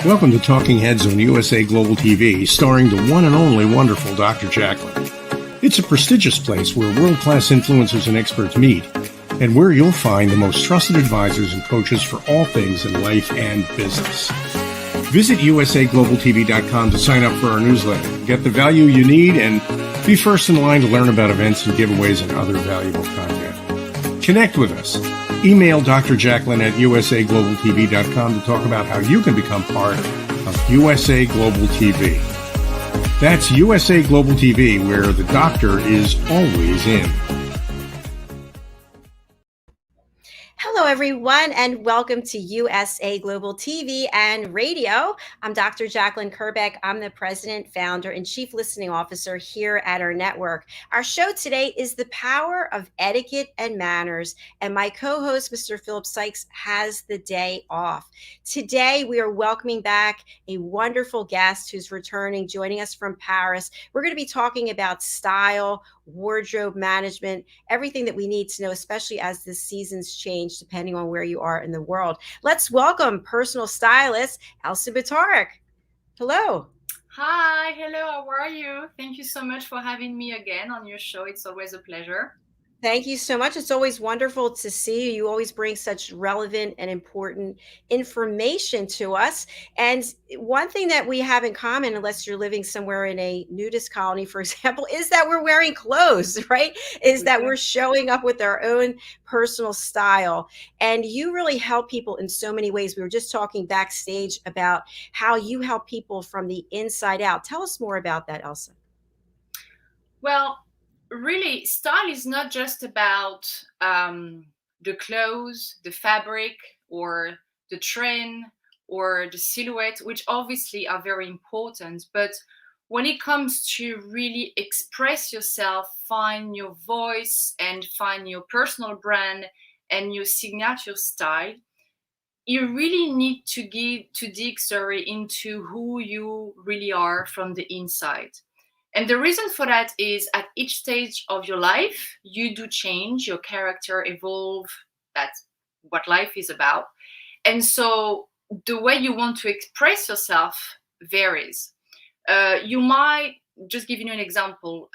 Welcome to Talking Heads on USA Global TV, starring the one and only wonderful Dr. Jacalyn. It's a prestigious place where world-class influencers and experts meet, and where you'll find the most trusted advisors and coaches for all things in life and business. Visit usaglobaltv.com to sign up for our newsletter, get the value you need, and be first in line to learn about events and giveaways and other valuable content. Connect with us. Email Dr. Jacalyn at usaglobaltv.com to talk about how you can become part of USA Global TV. That's USA Global TV, where the doctor is always in. Hello, everyone, and welcome to USA Global TV and Radio. I'm Dr. Jacalyn Kerbeck. I'm the president, founder, and chief listening officer here at our network. Our show today is The Power of Etiquette and Manners, and my co-host, Mr. Philip Sykes, has the day off. Today, we are welcoming back a wonderful guest who's returning, joining us from Paris. We're going to be talking about style, wardrobe management, everything that we need to know, especially as the seasons change, depending on where you are in the world. Let's welcome personal stylist, Elsa Boutaric. Hello. Hi, hello, how are you? Thank you so much for having me again on your show. It's always a pleasure. Thank you so much. It's always wonderful to see you. You always bring such relevant and important information to us. And one thing that we have in common, unless you're living somewhere in a nudist colony, for example, is that we're wearing clothes, right? Is that we're showing up with our own personal style. And you really help people in so many ways. We were just talking backstage about how you help people from the inside out. Tell us more about that, Elsa. Well, really, style is not just about the clothes, the fabric, or the trend, or the silhouette, which obviously are very important. But when it comes to really express yourself, find your voice, and find your personal brand and your signature style, you really need to dig into who you really are from the inside. And the reason for that is at each stage of your life, you do change, your character evolve. That's what life is about. And so the way you want to express yourself varies. You might, just giving you an example,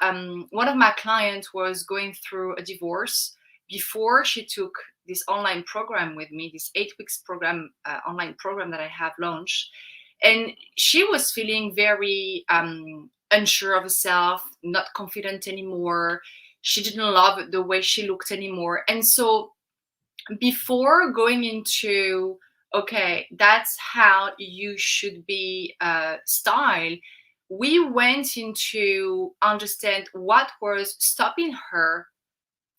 one of my clients was going through a divorce before she took this online program with me, this 8 weeks program, online program that I have launched. And she was feeling very unsure of herself, not confident anymore. She didn't love the way she looked anymore. And so before going into, okay, that's how you should be styled, we went into understand what was stopping her,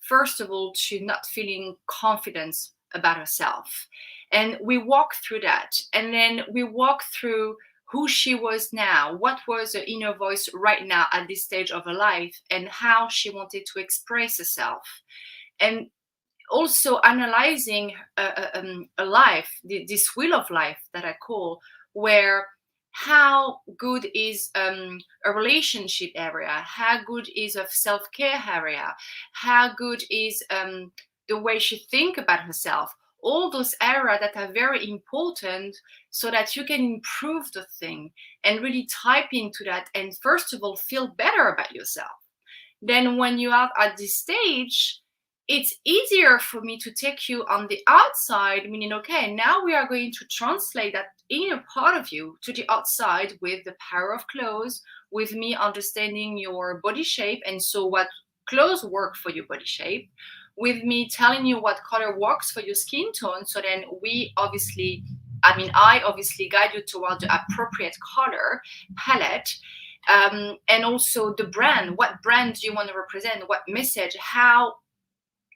first of all, to not feeling confidence about herself. And we walked through that. And then we walked through who she was now, what was her inner voice right now at this stage of her life, and how she wanted to express herself. And also analyzing a life, this wheel of life that I call, where how good is a relationship area, how good is a self-care area, how good is the way she think about herself, all those areas that are very important so that you can improve the thing and really type into that and first of all feel better about yourself. Then when you are at this stage, it's easier for me to take you on the outside, meaning, okay, now we are going to translate that inner part of you to the outside with the power of clothes, with me understanding your body shape, and so what clothes work for your body shape, with me telling you what color works for your skin tone. So then I obviously guide you toward the appropriate color palette. And also the brand, what brand do you want to represent, what message, how,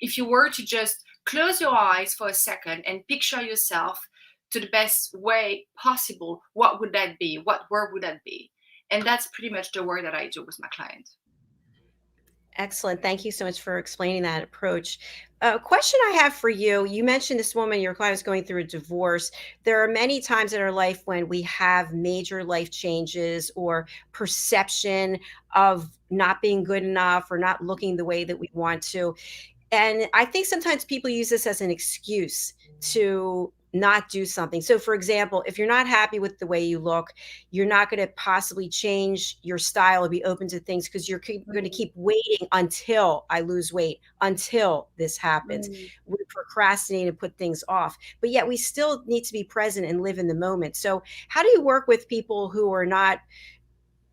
if you were to just close your eyes for a second and picture yourself to the best way possible, what would that be? What word would that be? And that's pretty much the work that I do with my clients. Excellent. Thank you so much for explaining that approach. A question I have for you, you mentioned this woman, your client was going through a divorce. There are many times in our life when we have major life changes or perception of not being good enough or not looking the way that we want to. And I think sometimes people use this as an excuse to not do something. So for example, if you're not happy with the way you look, you're not going to possibly change your style or be open to things because you're going to keep waiting until I lose weight, until this happens. We procrastinate and put things off, but yet we still need to be present and live in the moment. So how do you work with people who are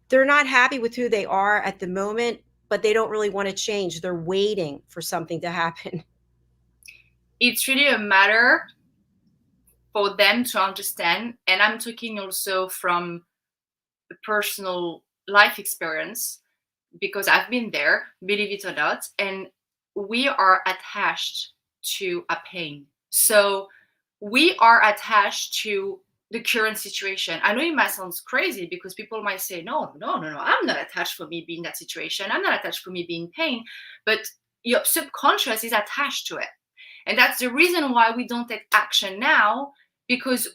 they're not happy with who they are at the moment, but they don't really want to change? They're waiting for something to happen. It's really a matter for them to understand, and I'm talking also from a personal life experience because I've been there, believe it or not, and we are attached to a pain. So we are attached to the current situation. I know it might sound crazy because people might say, no, I'm not attached for me being in that situation. I'm not attached for me being in pain, but your subconscious is attached to it. And that's the reason why we don't take action now, because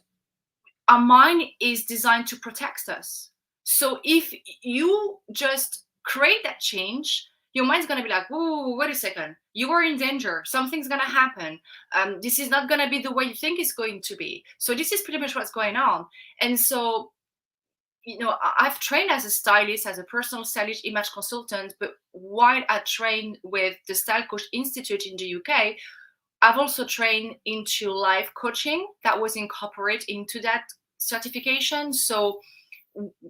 our mind is designed to protect us. So if you just create that change, your mind's going to be like, whoa, wait a second, you are in danger. Something's going to happen. This is not going to be the way you think it's going to be. So this is pretty much what's going on. And so, I've trained as a stylist, as a personal stylist, image consultant, but while I trained with the Style Coach Institute in the UK, I've also trained into life coaching that was incorporated into that certification. So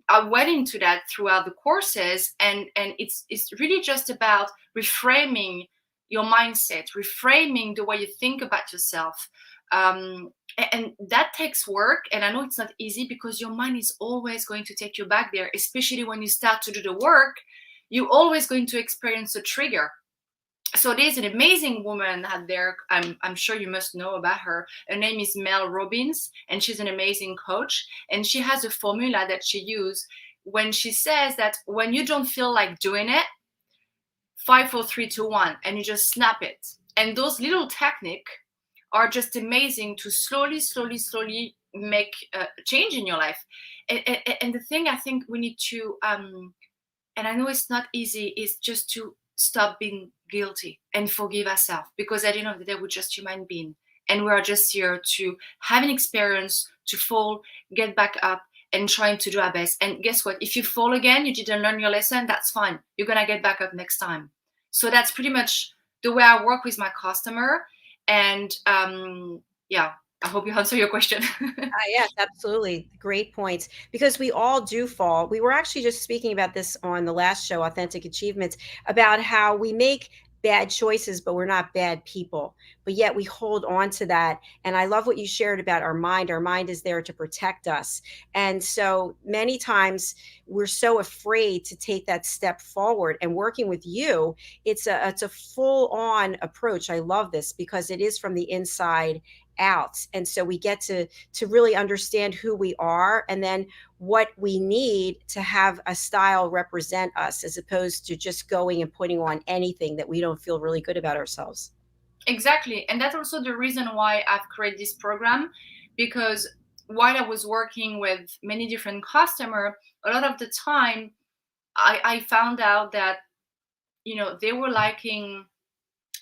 I went into that throughout the courses, and it's really just about reframing your mindset, reframing the way you think about yourself. And that takes work. And I know it's not easy because your mind is always going to take you back there, especially when you start to do the work. You're always going to experience a trigger. So there's an amazing woman out there. I'm sure you must know about her. Her name is Mel Robbins, and she's an amazing coach. And she has a formula that she uses when she says that when you don't feel like doing it, 5, 4, 3, 2, 1, and you just snap it. And those little techniques are just amazing to slowly make a change in your life. And the thing I think we need to, and I know it's not easy, is just to stop being guilty and forgive ourselves, because at the end of the day, we're just human beings, and we are just here to have an experience, to fall, get back up, and trying to do our best. And guess what? If you fall again, you didn't learn your lesson, that's fine. You're gonna get back up next time. So that's pretty much the way I work with my customer. And I hope you answer your question. Yes, absolutely. Great points. Because we all do fall. We were actually just speaking about this on the last show, Authentic Achievements, about how we make bad choices, but we're not bad people. But yet we hold on to that. And I love what you shared about our mind. Our mind is there to protect us. And so many times we're so afraid to take that step forward. And working with you, it's a full on approach. I love this because it is from the inside out. And so we get to really understand who we are and then what we need to have a style represent us, as opposed to just going and putting on anything that we don't feel really good about ourselves. Exactly. And that's also the reason why I've created this program, because while I was working with many different customers, a lot of the time I found out that, they were liking,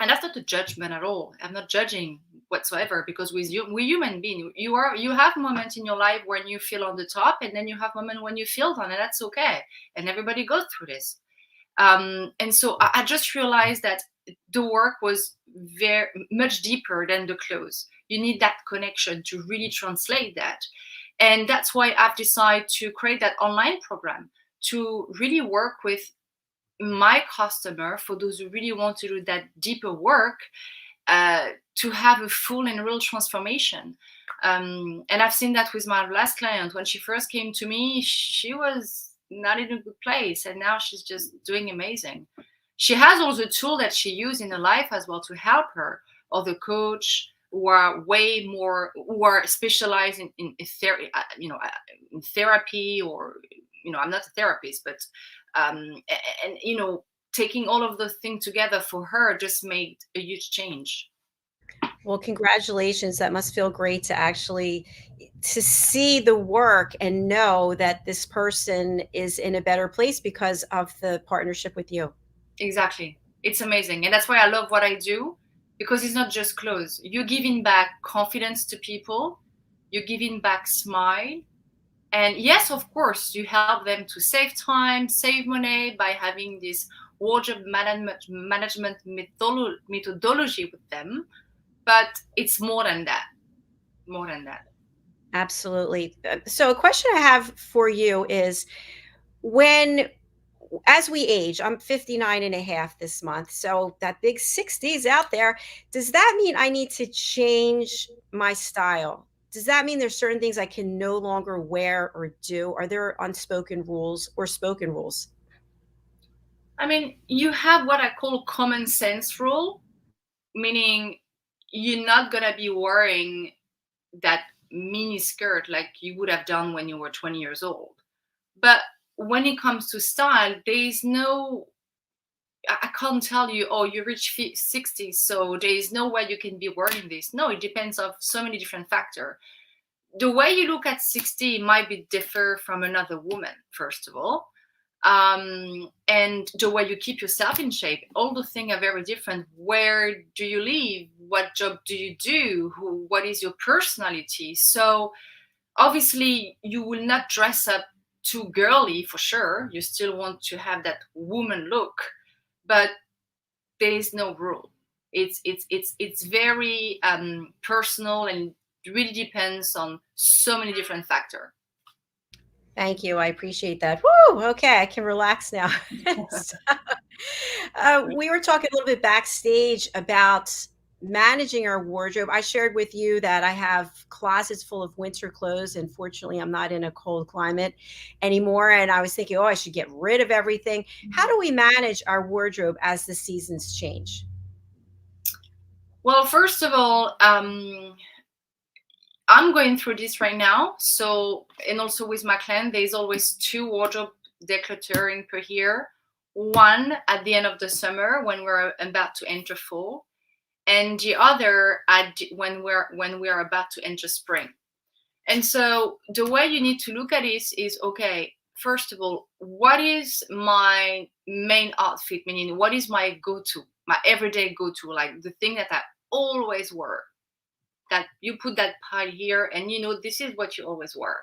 and that's not a judgment at all. I'm not judging whatsoever, because we're human beings. You have moments in your life when you feel on the top, and then you have moments when you feel down, and that's okay. And everybody goes through this. And so I just realized that the work was very much deeper than the clothes. You need that connection to really translate that. And that's why I've decided to create that online program to really work with my customer, for those who really want to do that deeper work, to have a full and real transformation. And I've seen that with my last client. When she first came to me, she was not in a good place, and now she's just doing amazing. She has all the tools that she used in her life as well to help her, or the coach who are way more, who are specialized in therapy, or I'm not a therapist, but taking all of those things together for her just made a huge change. Well, congratulations. That must feel great to see the work and know that this person is in a better place because of the partnership with you. Exactly. It's amazing. And that's why I love what I do, because it's not just clothes. You're giving back confidence to people. you're giving back smile. And yes, of course, you help them to save time, save money by having this wardrobe management methodology with them. But it's more than that. More than that. Absolutely. So a question I have for you is, as we age, I'm 59 and a half this month, so that big 60s out there, does that mean I need to change my style? Does that mean there's certain things I can no longer wear or do? Are there unspoken rules or spoken rules? I mean, you have what I call common sense rule, meaning you're not gonna be wearing that mini skirt like you would have done when you were 20 years old. But when it comes to style, there is no, I can't tell you, oh, you reach 60, so there is no way you can be wearing this. No, it depends on so many different factors. The way you look at 60 might be differ from another woman, first of all. And the way you keep yourself in shape, all the things are very different. Where do you live? What job do you do? What is your personality? So obviously you will not dress up too girly for sure. You still want to have that woman look, but there is no rule. It's very personal, and really depends on so many different factors. Thank you. I appreciate that. Woo! Okay, I can relax now. So, we were talking a little bit backstage about managing our wardrobe. I shared with you that I have closets full of winter clothes, and fortunately, I'm not in a cold climate anymore. And I was thinking, oh, I should get rid of everything. How do we manage our wardrobe as the seasons change? Well, first of all, I'm going through this right now. So, and also with my client, there's always 2 wardrobe decluttering per year. One at the end of the summer when we're about to enter fall, and the other when we're about to enter spring. And so the way you need to look at this is, okay, first of all, what is my main outfit? Meaning, what is my go-to, my everyday go-to, like the thing that I always wear? That you put that pile here, and this is what you always wear.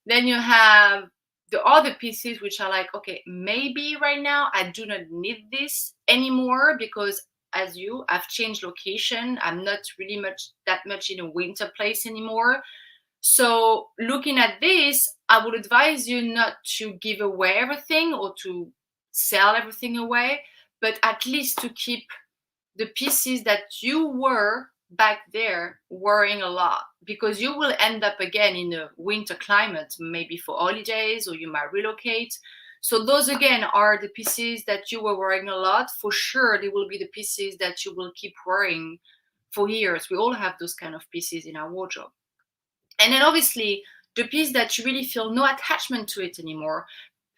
Then you have the other pieces which are like, okay, maybe right now I do not need this anymore because I've changed location. I'm not really that much in a winter place anymore. So looking at this, I would advise you not to give away everything or to sell everything away, but at least to keep the pieces that you were back there wearing a lot, because you will end up again in a winter climate, maybe for holidays, or you might relocate. So those again are the pieces that you were wearing a lot. For sure, they will be the pieces that you will keep wearing for years. We all have those kind of pieces in our wardrobe. And then obviously the piece that you really feel no attachment to it anymore,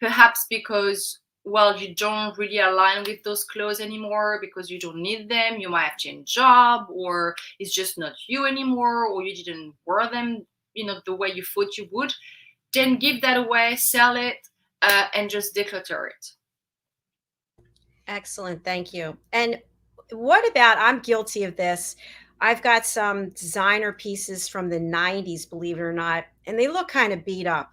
perhaps because, well, you don't really align with those clothes anymore because you don't need them. You might have changed job, or it's just not you anymore, or you didn't wear them, the way you thought you would. Then give that away, sell it, and just declutter it. Excellent. Thank you. And what about, I'm guilty of this. I've got some designer pieces from the 90s, believe it or not, and they look kind of beat up.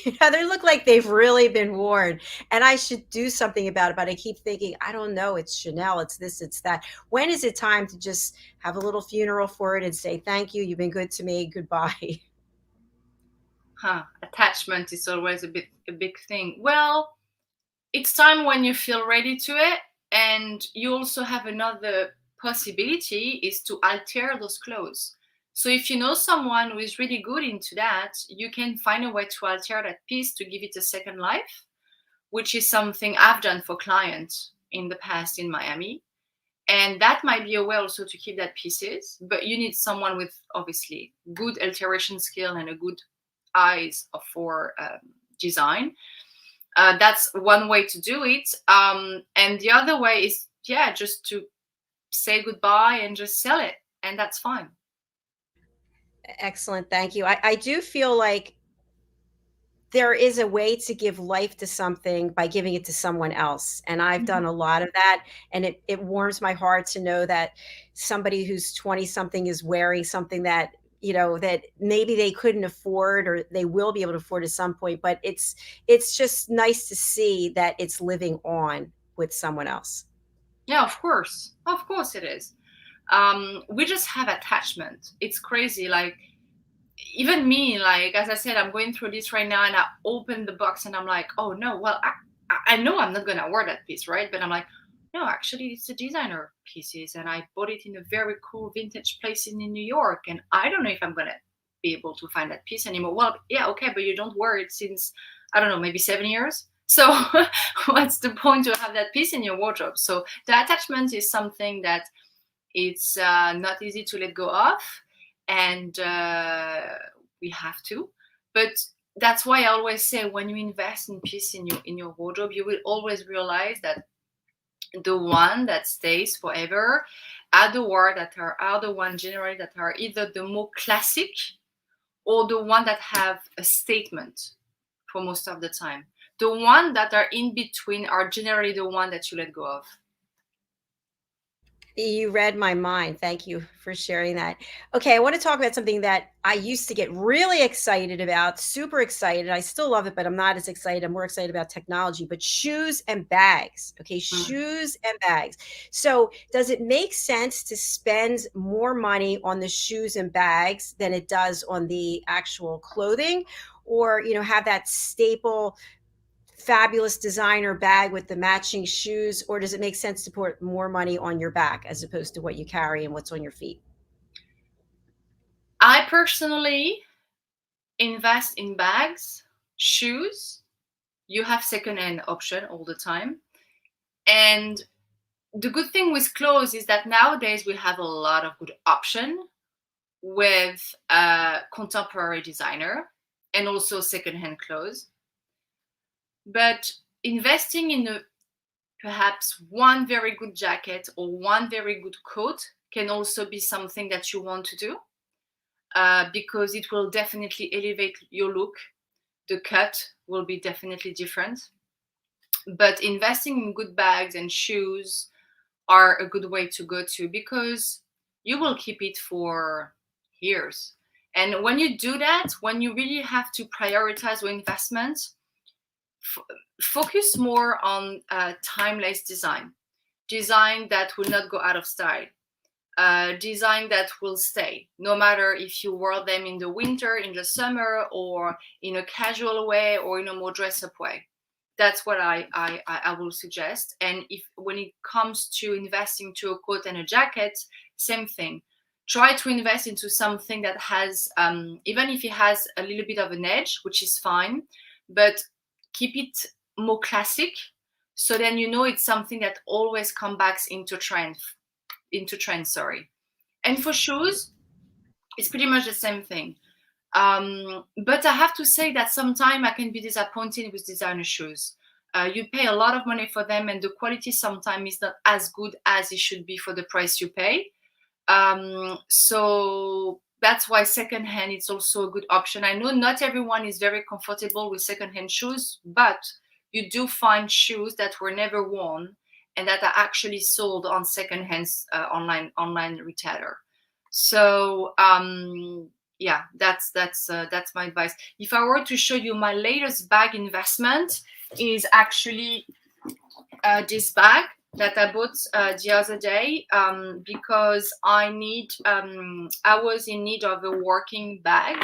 They look like they've really been worn, and I should do something about it. But I keep thinking, I don't know, it's Chanel, it's this, it's that. When is it time to just have a little funeral for it and say, thank you, you've been good to me, goodbye? Attachment is always a big thing. Well, it's time when you feel ready to it. And you also have another possibility, is to alter those clothes. So if you know someone who is really good into that, you can find a way to alter that piece to give it a second life, which is something I've done for clients in the past in Miami. And that might be a way also to keep that pieces, but you need someone with obviously good alteration skill and a good eyes for design. That's one way to do it. And the other way is, just to say goodbye and just sell it. And that's fine. Excellent. Thank you. I do feel like there is a way to give life to something by giving it to someone else. And I've done a lot of that. And it warms my heart to know that somebody who's 20 something is wearing something that that maybe they couldn't afford, or they will be able to afford at some point, but it's just nice to see that it's living on with someone else. Yeah, of course it is. We just have attachment. It's crazy. Like, even me, like, as I said, I'm going through this right now, and I open the box and I'm like, oh no, well, I know I'm not gonna wear that piece, right? But I'm like, no, actually it's a designer pieces, and I bought it in a very cool vintage place in New York, and I don't know if I'm gonna be able to find that piece anymore. Well, yeah, okay, but you don't wear it since, I don't know, maybe 7 years. So what's the point to have that piece in your wardrobe? So the attachment is something that it's not easy to let go of, and we have to. But that's why I always say, when you invest in piece in your wardrobe, you will always realize that the one that stays forever are the one generally that are either the more classic, or the one that have a statement for most of the time. The one that are in between are generally the one that you let go of. You read my mind. Thank you for sharing that. Okay, I want to talk about something that I used to get really excited about, super excited. I still love it, but I'm not as excited. I'm more excited about technology, but shoes and bags. Okay, shoes and bags. So, does it make sense to spend more money on the shoes and bags than it does on the actual clothing? Or, have that staple fabulous designer bag with the matching shoes? Or does it make sense to put more money on your back as opposed to what you carry and what's on your feet? I personally invest in bags, shoes. You have secondhand option all the time. And the good thing with clothes is that nowadays we have a lot of good option with contemporary designer and also secondhand clothes. But investing in perhaps one very good jacket or one very good coat can also be something that you want to do, because it will definitely elevate your look. The cut will be definitely different. But investing in good bags and shoes are a good way to go to, because you will keep it for years. And when you do that, when you really have to prioritize your investments, focus more on timeless design that will not go out of style, design that will stay no matter if you wear them in the winter, in the summer, or in a casual way, or in a more dress-up way. That's what I will suggest. And if when it comes to investing to a coat and a jacket, same thing. Try to invest into something that has, even if it has a little bit of an edge, which is fine, but keep it more classic. So then it's something that always comes back into trend. And for shoes, it's pretty much the same thing. But I have to say that sometimes I can be disappointed with designer shoes. You pay a lot of money for them, and the quality sometimes is not as good as it should be for the price you pay. So that's why secondhand is also a good option. I know not everyone is very comfortable with secondhand shoes, but you do find shoes that were never worn and that are actually sold on secondhand online retailer. So yeah, that's my advice. If I were to show you my latest bag investment, is actually this bag that I bought the other day, because I was in need of a working bag,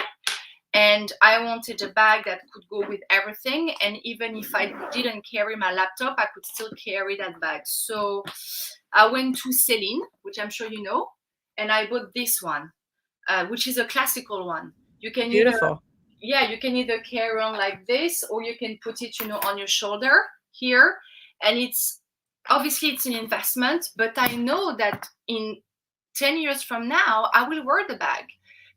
and I wanted a bag that could go with everything. And even if I didn't carry my laptop, I could still carry that bag. So I went to Celine, which I'm sure you know, and I bought this one, which is a classical one. You can Beautiful. you can either carry on like this, or you can put it, on your shoulder here. And it's an investment, but I know that in 10 years from now, I will wear the bag,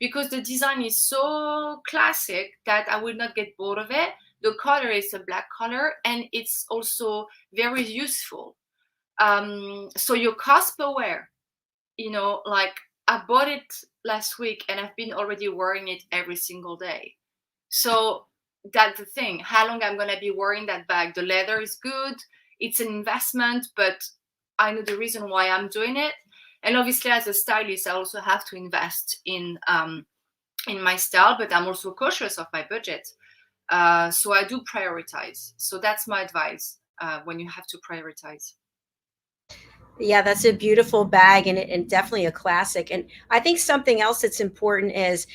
because the design is so classic that I will not get bored of it. The color is a black color, and it's also very useful. So your cost per wear, like I bought it last week and I've been already wearing it every single day. So that's the thing. How long I'm going to be wearing that bag? The leather is good. It's an investment, but I know the reason why I'm doing it. And obviously, as a stylist, I also have to invest in in my style, but I'm also cautious of my budget. So I do prioritize. So that's my advice when you have to prioritize. Yeah, that's a beautiful bag, and definitely a classic. And I think something else that's important is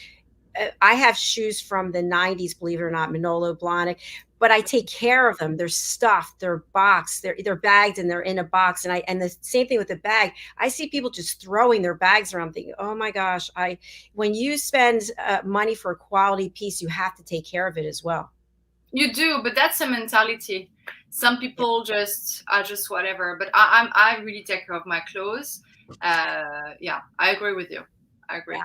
I have shoes from the 90s, believe it or not, Manolo Blahnik, but I take care of them. They're stuffed, they're boxed, they're bagged, and they're in a box. And the same thing with the bag. I see people just throwing their bags around, thinking, "Oh my gosh!" When you spend money for a quality piece, you have to take care of it as well. You do, but that's a mentality. Some Yeah. people just are just whatever. But I really take care of my clothes. Yeah, I agree with you. I agree.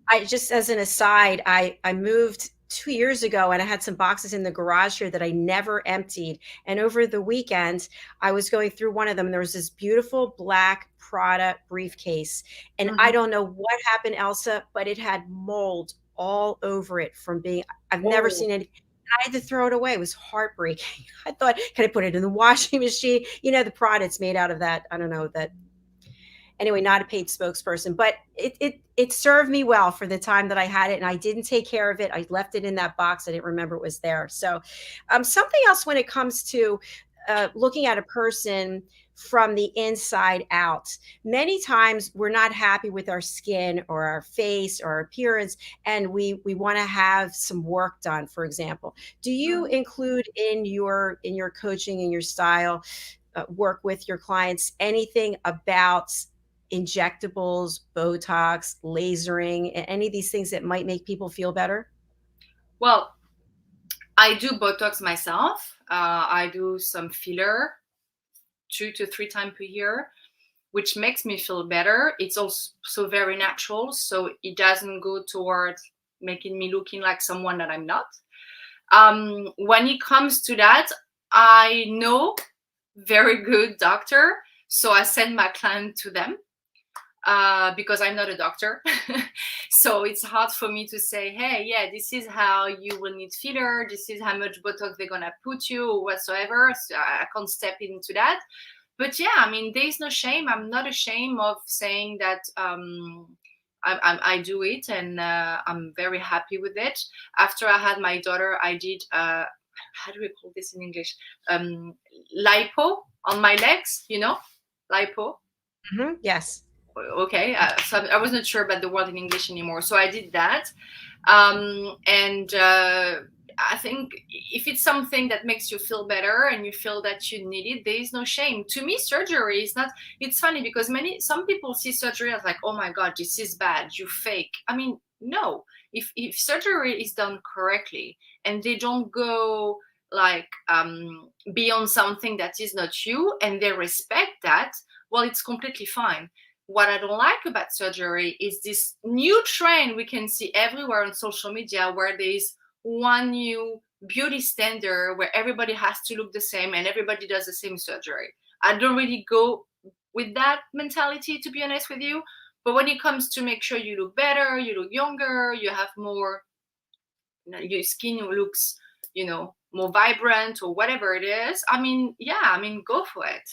I just as an aside, I moved 2 years ago and I had some boxes in the garage here that I never emptied. And over the weekend, I was going through one of them and there was this beautiful black Prada briefcase. And I Mhm. don't know what happened, Elsa, but it had mold all over it from being, I've never Oh, seen any. I had to throw it away. It was heartbreaking. I thought, can I put it in the washing machine? You know, the product's made out of that, I don't know, that anyway, not a paid spokesperson, but it served me well for the time that I had it, and I didn't take care of it. I left it in that box. I didn't remember it was there. So, something else when it comes to looking at a person from the inside out. Many times we're not happy with our skin or our face or our appearance, and we want to have some work done. For example, do you mhm. include in your coaching and your style work with your clients anything about injectables, Botox, lasering, any of these things that might make people feel better? Well, I do Botox myself. I do some filler 2 to 3 times per year, which makes me feel better. It's also very natural, so it doesn't go towards making me looking like someone that I'm not. When it comes to that, I know very good doctor, so I send my client to them because I'm not a doctor. So it's hard for me to say, hey, yeah, this is how you will need filler, this is how much Botox they're gonna put you or whatsoever. So I can't step into that. But yeah, I mean, there's no shame. I'm not ashamed of saying that I do it, and I'm very happy with it. After I had my daughter, I did, how do we call this in English? Lipo on my legs, lipo. Yes. Okay, so I was not sure about the word in English anymore. So I did that. And I think if it's something that makes you feel better and you feel that you need it, there is no shame. To me, surgery is not. It's funny because some people see surgery as like, oh my god, this is bad, you fake. I mean, no. If surgery is done correctly and they don't go like beyond something that is not you, and they respect that, well, it's completely fine. What I don't like about surgery is this new trend we can see everywhere on social media where there is one new beauty standard where everybody has to look the same and everybody does the same surgery. I don't really go with that mentality, to be honest with you. But when it comes to make sure you look better, you look younger, you have more, your skin looks, more vibrant or whatever it is, I mean, yeah, I mean, go for it.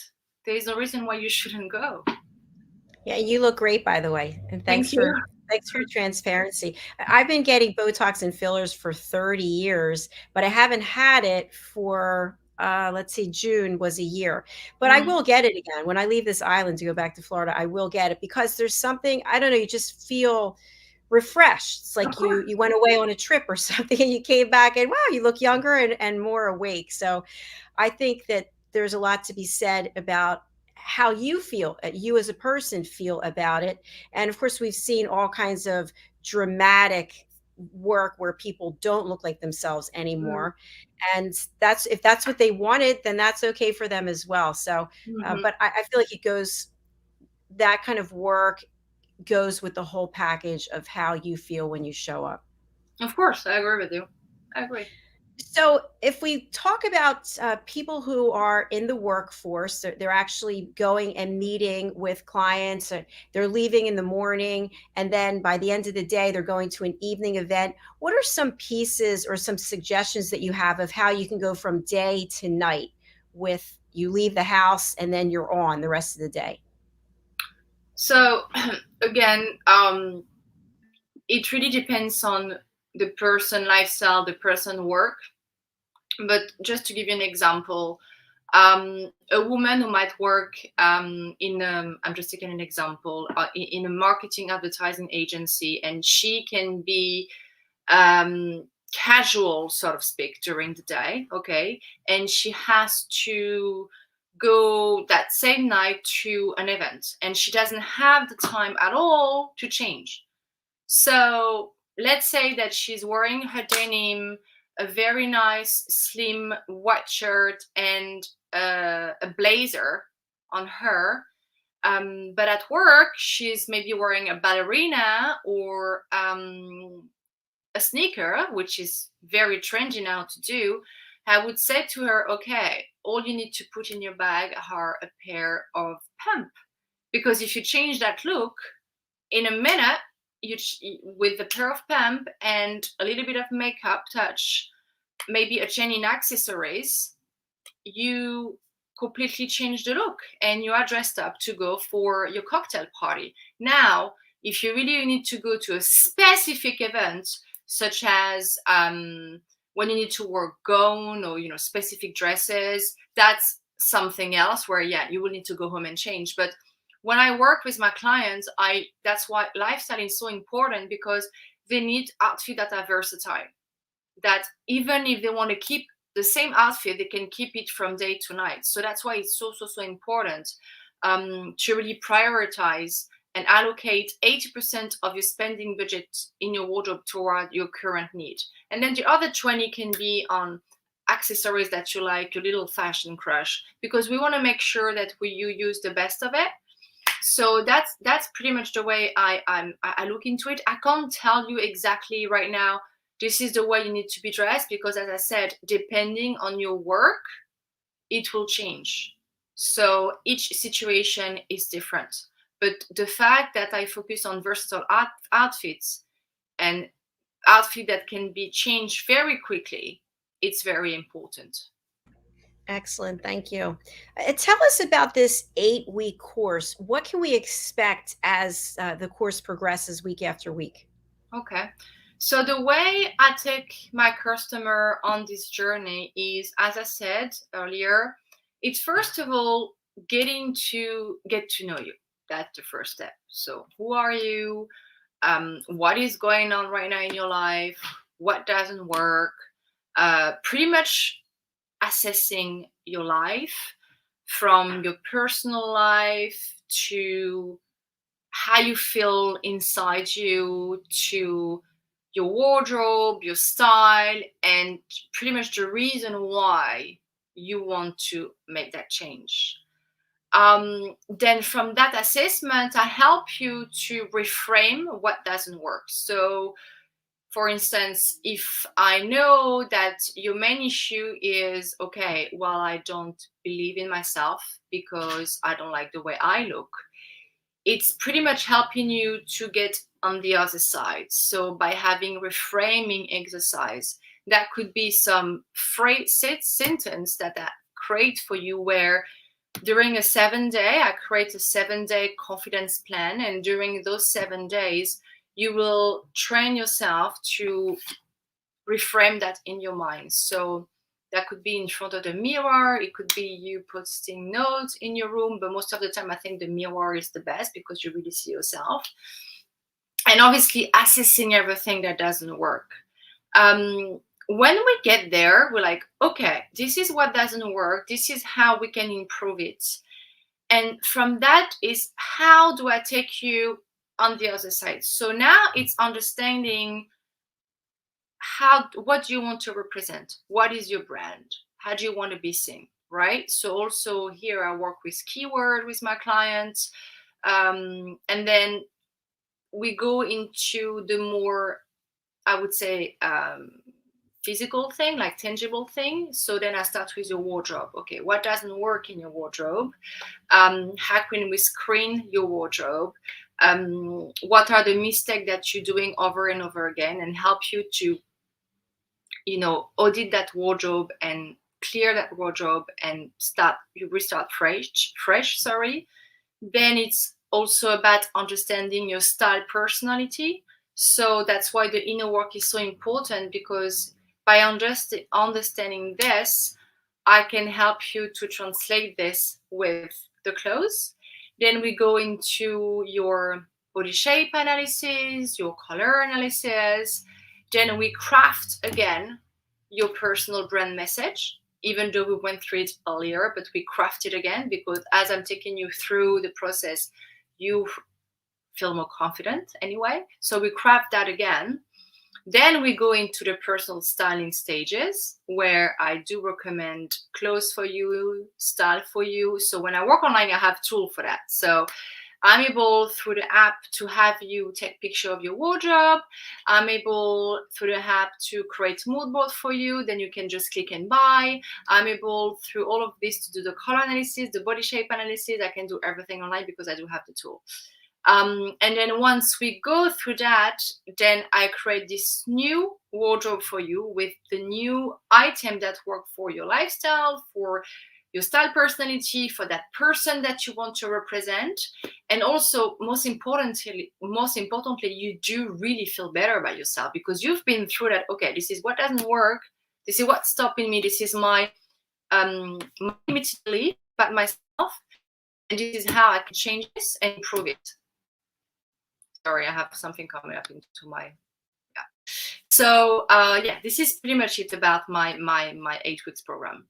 There's no reason why you shouldn't go. Yeah, you look great, by the way, and Thank you. thanks for your transparency. I've been getting Botox and fillers for 30 years, but I haven't had it for let's see, June was a year. But I Mm, will get it again when I leave this island to go back to Florida. I will get it because there's something, I don't know, you just feel refreshed. It's of like course. you went away on a trip or something and you came back and wow, you look younger and more awake. So I think that there's a lot to be said about how you feel, you as a person feel about it. And of course, we've seen all kinds of dramatic work where people don't look like themselves Mm, anymore. And that's if that's what they wanted, then that's okay for them as well. So, mhm. but I feel like it goes, that kind of work goes with the whole package of how you feel when you show up. Of course, I agree with you. I agree. So, if we talk about people who are in the workforce, they're actually going and meeting with clients, they're leaving in the morning, and then by the end of the day, they're going to an evening event. What are some pieces or some suggestions that you have of how you can go from day to night with you leave the house and then you're on the rest of the day? So again, it really depends on the person lifestyle, the person work. But just to give you an example, a woman who might work I'm just taking an example, in a marketing advertising agency, and she can be casual, so to speak, during the day, okay, and she has to go that same night to an event, and she doesn't have the time at all to change. So let's say that she's wearing her denim, a very nice slim white shirt, and a blazer on her. But at work, she's maybe wearing a ballerina or a sneaker, which is very trendy now to do. I would say to her, okay, all you need to put in your bag are a pair of pump. Because if you change that look, in a minute, with a pair of pump and a little bit of makeup touch, maybe a chain in accessories, you completely change the look and you are dressed up to go for your cocktail party. Now, if you really need to go to a specific event, such as when you need to wear gown or specific dresses, that's something else where you will need to go home and change. But when I work with my clients, that's why lifestyle is so important, because they need outfits that are versatile, that even if they want to keep the same outfit, they can keep it from day to night. So that's why it's so important to really prioritize and allocate 80% of your spending budget in your wardrobe toward your current need. And then the other 20 can be on accessories that you like, your little fashion crush, because we want to make sure that you use the best of it. So that's pretty much the way I look into it. I can't tell you exactly right now, this is the way you need to be dressed, because as I said, depending on your work, it will change. So each situation is different. But the fact that I focus on versatile outfits and outfit that can be changed very quickly, it's very important. Excellent. Thank you. Tell us about this 8-week course. What can we expect as the course progresses week after week? Okay. So the way I take my customer on this journey is, as I said earlier, it's first of all getting to get to know you. That's the first step. So who are you? What is going on right now in your life? What doesn't work? Pretty much assessing your life, from your personal life to how you feel inside you, to your wardrobe, your style, and pretty much the reason why you want to make that change. Then from that assessment, I help you to reframe what doesn't work. So for instance, if I know that your main issue is, okay, well, I don't believe in myself because I don't like the way I look, it's pretty much helping you to get on the other side. So by having reframing exercise, that could be some sentence that I create for you, where during a 7-day, I create a 7-day confidence plan. And during those 7 days, you will train yourself to reframe that in your mind. So that could be in front of the mirror. It could be you posting notes in your room. But most of the time, I think the mirror is the best, because you really see yourself. And obviously assessing everything that doesn't work. When we get there, we're like, okay, this is what doesn't work. This is how we can improve it. And from that is, how do I take you on the other side? So now it's understanding what do you want to represent? What is your brand? How do you want to be seen, right? So also here I work with keyword with my clients. And then we go into the more, I would say, physical thing, like tangible thing. So then I start with your wardrobe. Okay, what doesn't work in your wardrobe? How can we screen your wardrobe? What are the mistakes that you're doing over and over again, and help you to, audit that wardrobe and clear that wardrobe and restart fresh. Then it's also about understanding your style personality. So that's why the inner work is so important, because by understanding this, I can help you to translate this with the clothes. Then we go into your body shape analysis, your color analysis. Then we craft again your personal brand message, even though we went through it earlier, but we craft it again, because as I'm taking you through the process, you feel more confident anyway. So we craft that again. Then we go into the personal styling stages, where I do recommend clothes for you, style for you. So when I work online, I have tools for that. So I'm able through the app to have you take picture of your wardrobe. I'm able through the app to create mood board for you. Then you can just click and buy. I'm able through all of this to do the color analysis, the body shape analysis. I can do everything online because I do have the tool. And then once we go through that, then I create this new wardrobe for you with the new item that work for your lifestyle, for your style personality, for that person that you want to represent. And also, most importantly, you do really feel better about yourself, because you've been through that. Okay, this is what doesn't work. This is what's stopping me. This is my limited belief about myself. And this is how I can change this and improve it. Sorry, I have something coming up into my, yeah. So yeah, this is pretty much it about my 8 weeks program.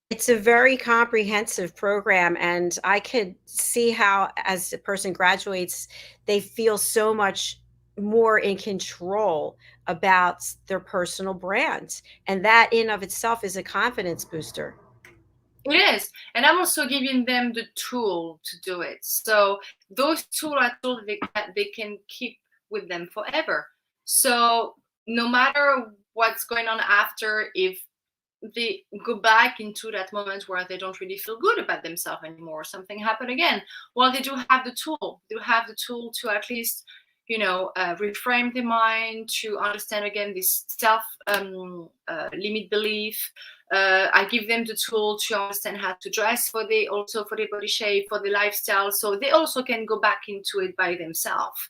It's a very comprehensive program, and I could see how, as a person graduates, they feel so much more in control about their personal brand. And that in of itself is a confidence booster. It is. And I'm also giving them the tool to do it. So those tools are tools that they can keep with them forever. So no matter what's going on after, if they go back into that moment where they don't really feel good about themselves anymore, something happened again, well, they do have the tool. They have the tool to at least, reframe their mind, to understand again this self limit belief. I give them the tool to understand how to dress for their body shape, for the lifestyle, so they also can go back into it by themselves.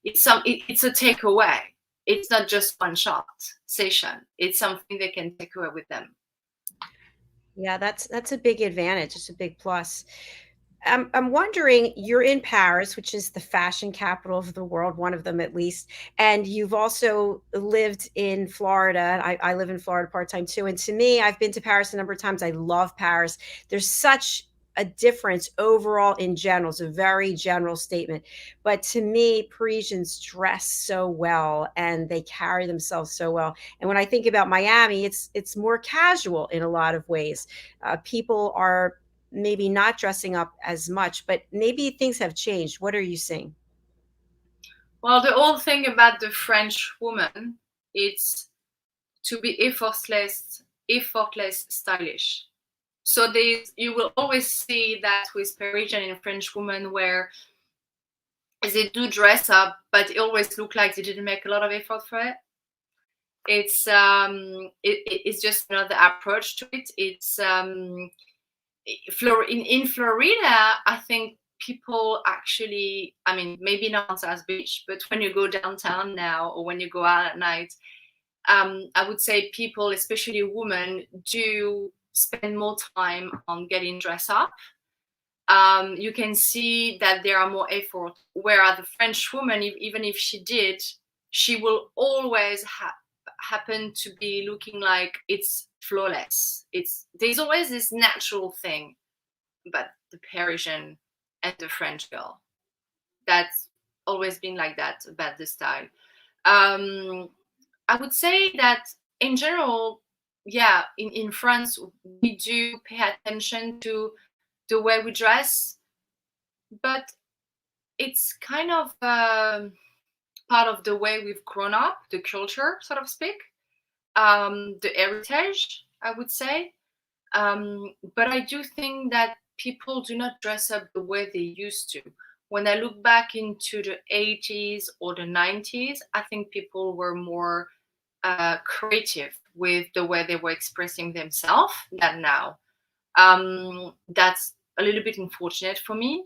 It's a takeaway. It's not just one shot session. It's something they can take away with them. Yeah, that's a big advantage. It's a big plus. I'm wondering, you're in Paris, which is the fashion capital of the world, one of them at least, and you've also lived in Florida. I live in Florida part-time too, and to me, I've been to Paris a number of times. I love Paris. There's such a difference overall in general. It's a very general statement, but to me, Parisians dress so well and they carry themselves so well. And when I think about Miami, it's more casual in a lot of ways. People are maybe not dressing up as much, but maybe things have changed. What are you seeing? Well, the whole thing about the French woman, it's to be effortless, stylish. So you will always see that with Parisian and French women, where they do dress up, but it always look like they didn't make a lot of effort for it. It's just another approach to it. It's in Florida, I think people actually, I mean, maybe not on South Beach, but when you go downtown now, or when you go out at night, I would say people, especially women, do spend more time on getting dressed up. You can see that there are more effort, whereas the French woman, even if she did, she will always happen to be looking like it's flawless. There's always this natural thing about the Parisian and the French girl. That's always been like that about the style. I would say that in general, yeah, in France, we do pay attention to the way we dress, but it's kind of part of the way we've grown up, the culture, so to speak, the heritage, I would say. But I do think that people do not dress up the way they used to. When I look back into the 80s or the 90s, I think people were more creative with the way they were expressing themselves than now. That's a little bit unfortunate for me.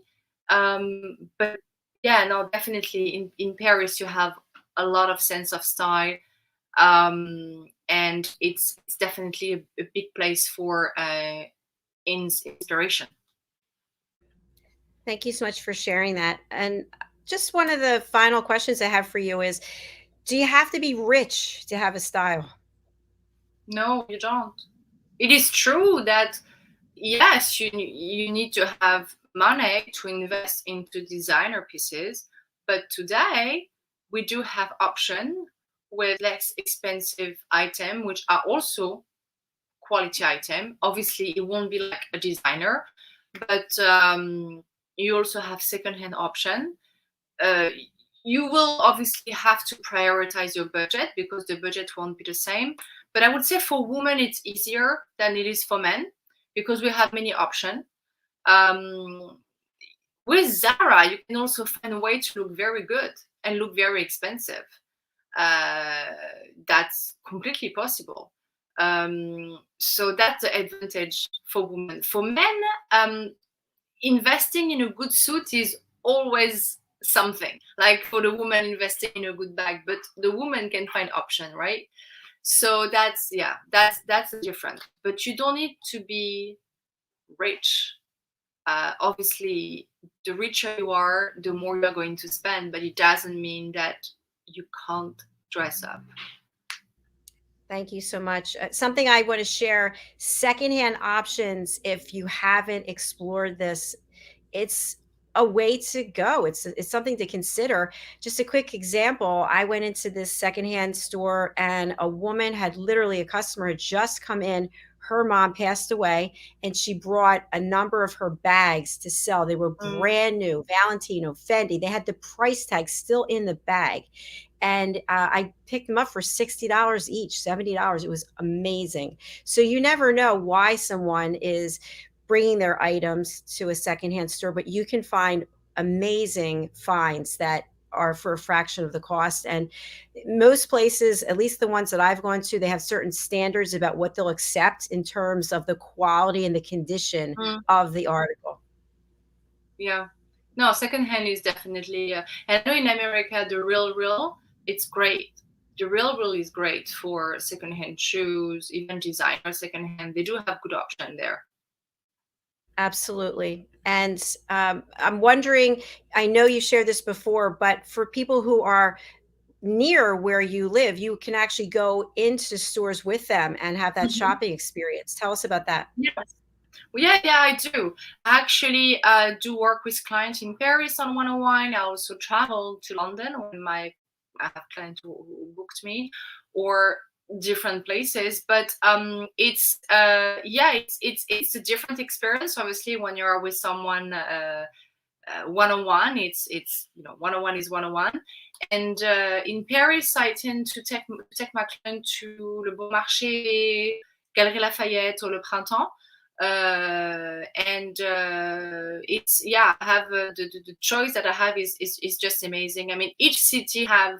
But Yeah, no, definitely. In Paris, you have a lot of sense of style, and it's definitely a big place for inspiration. Thank you so much for sharing that. And just one of the final questions I have for you is, do you have to be rich to have a style? No, you don't. It is true that yes, you need to have money to invest into designer pieces, but today we do have option with less expensive item, which are also quality item. Obviously, it won't be like a designer, but you also have secondhand option. You will obviously have to prioritize your budget because the budget won't be the same. But I would say for women, it's easier than it is for men because we have many options. With Zara, you can also find a way to look very good and look very expensive. That's completely possible. So that's the advantage for women. For men, investing in a good suit is always something. Like for the woman investing in a good bag, but the woman can find option, right? So that's different. But you don't need to be rich. Obviously, the richer you are, the more you're going to spend, but it doesn't mean that you can't dress up. Thank you so much. Something I want to share, secondhand options, if you haven't explored this, it's a way to go. It's something to consider. Just a quick example, I went into this secondhand store and a woman had literally, a customer had just come in. Her mom passed away and she brought a number of her bags to sell. They were brand new, Valentino, Fendi. They had the price tag still in the bag. And I picked them up for $60 each, $70. It was amazing. So you never know why someone is bringing their items to a secondhand store, but you can find amazing finds that are for a fraction of the cost. And most places, at least the ones that I've gone to, they have certain standards about what they'll accept in terms of the quality and the condition of the article. Yeah. No, secondhand is definitely, I know in America, the real, it's great. The real is great for secondhand shoes, even designer secondhand. They do have good option there. Absolutely. And I'm wondering, I know you shared this before, but for people who are near where you live, you can actually go into stores with them and have that shopping experience. Tell us about that. Yes. Well, yeah, I do. I actually do work with clients in Paris on 101. I also travel to London when I have clients who booked me, or different places. But it's a different experience. Obviously, when you're with someone 101, it's 101 is 101. And in Paris, I tend to take my client to Le Bon Marché, Galerie Lafayette, or Le Printemps. It's I have the choice that I have is just amazing. I mean, each city have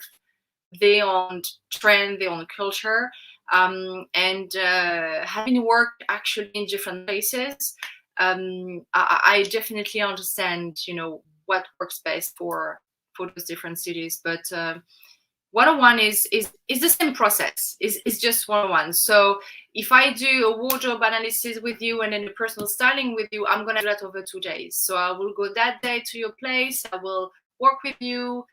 their own trend, their own culture, and having worked actually in different places, I definitely understand what works best for those different cities. But 101 is the same process. Is just 101. So if I do a wardrobe analysis with you and then a personal styling with you, I'm gonna do that over 2 days. So I will go that day to your place. I will work with you,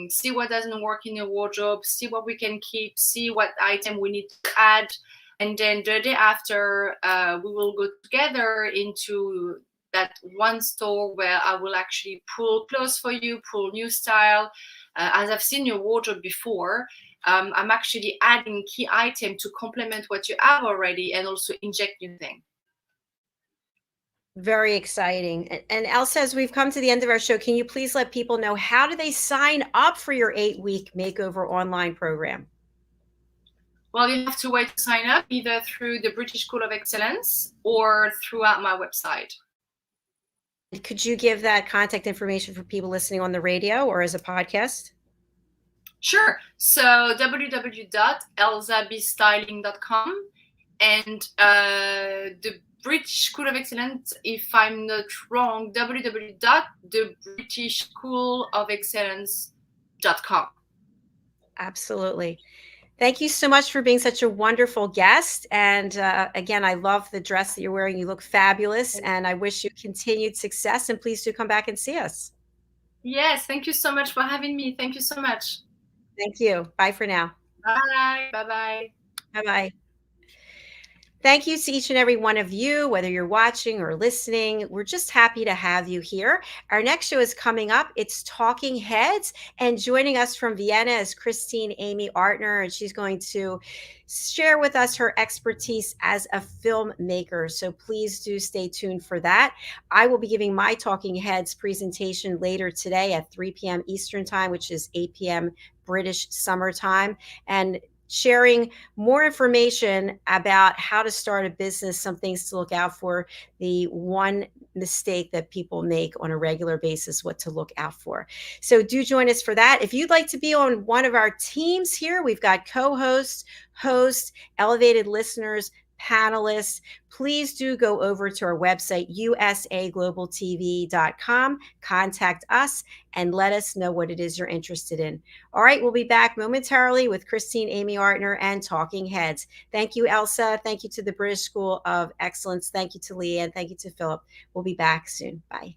see what doesn't work in your wardrobe, see what we can keep, see what item we need to add, and then the day after, we will go together into that one store where I will actually pull clothes for you, pull new style. As I've seen your wardrobe before, I'm actually adding key item to complement what you have already and also inject new things. Very exciting. And Elsa, as we've come to the end of our show, can you please let people know, how do they sign up for your 8-week makeover online program? Well, you have to wait to sign up either through the British School of Excellence or throughout my website. Could you give that contact information for people listening on the radio or as a podcast? Sure. So www.elsabstyling.com, And the British School of Excellence, if I'm not wrong, www.thebritishschoolofexcellence.com. Absolutely. Thank you so much for being such a wonderful guest. And again, I love the dress that you're wearing. You look fabulous. And I wish you continued success. And please do come back and see us. Yes, thank you so much for having me. Thank you so much. Thank you. Bye for now. Bye. Bye-bye. Bye-bye. Thank you to each and every one of you, whether you're watching or listening. We're just happy to have you here. Our next show is coming up. It's Talking Heads, and joining us from Vienna is Christine Amy Artner, and she's going to share with us her expertise as a filmmaker. So please do stay tuned for that. I will be giving my Talking Heads presentation later today at 3 p.m. Eastern Time, which is 8 p.m. British Summer Time, and sharing more information about how to start a business, some things to look out for, the one mistake that people make on a regular basis, what to look out for. So do join us for that. If you'd like to be on one of our teams here, we've got co-hosts, hosts, elevated listeners, panelists. Please do go over to our website, usaglobaltv.com, contact us, and let us know what it is you're interested in. All right, we'll be back momentarily with Christine Amy Artner and Talking Heads. Thank you, Elsa. Thank you to the British School of Excellence. Thank you to Leanne. Thank you to Philip. We'll be back soon. Bye.